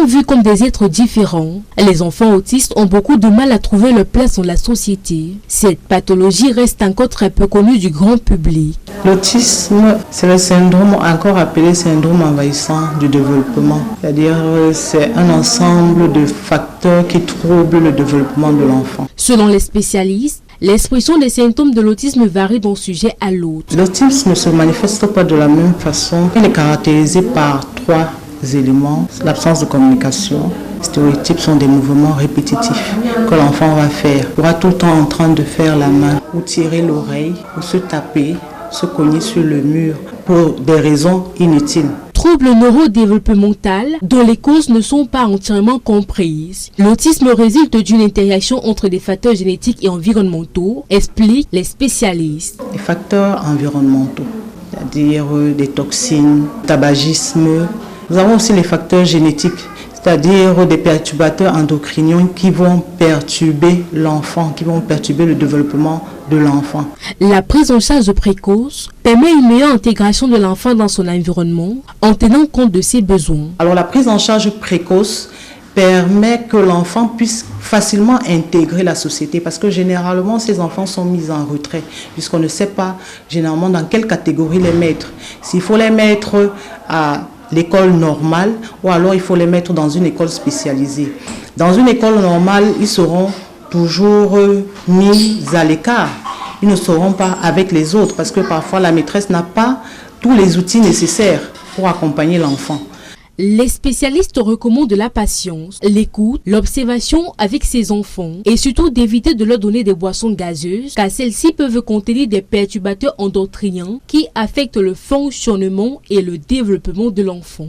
Souvent vus comme des êtres différents, les enfants autistes ont beaucoup de mal à trouver leur place dans la société. Cette pathologie reste encore très peu connue du grand public. L'autisme, c'est le syndrome encore appelé syndrome envahissant du développement. C'est-à-dire c'est un ensemble de facteurs qui troublent le développement de l'enfant. Selon les spécialistes, l'expression des symptômes de l'autisme varie d'un sujet à l'autre. L'autisme ne se manifeste pas de la même façon. Il est caractérisé par 3 éléments. L'absence de communication. Les stéréotypes sont des mouvements répétitifs que l'enfant va faire. Il sera tout le temps en train de faire la main ou tirer l'oreille ou se taper, se cogner sur le mur pour des raisons inutiles. Troubles neurodéveloppementaux dont les causes ne sont pas entièrement comprises. L'autisme résulte d'une interaction entre des facteurs génétiques et environnementaux, expliquent les spécialistes. Les facteurs environnementaux, c'est-à-dire des toxines, tabagisme. Nous avons aussi les facteurs génétiques, c'est-à-dire des perturbateurs endocriniens qui vont perturber l'enfant, qui vont perturber le développement de l'enfant. La prise en charge précoce permet une meilleure intégration de l'enfant dans son environnement en tenant compte de ses besoins. Alors la prise en charge précoce permet que l'enfant puisse facilement intégrer la société parce que généralement ces enfants sont mis en retrait puisqu'on ne sait pas généralement dans quelle catégorie les mettre. S'il faut les mettre à l'école normale ou alors il faut les mettre dans une école spécialisée. Dans une école normale, ils seront toujours mis à l'écart. Ils ne seront pas avec les autres parce que parfois la maîtresse n'a pas tous les outils nécessaires pour accompagner l'enfant. Les spécialistes recommandent la patience, l'écoute, l'observation avec ses enfants et surtout d'éviter de leur donner des boissons gazeuses car celles-ci peuvent contenir des perturbateurs endocriniens qui affectent le fonctionnement et le développement de l'enfant.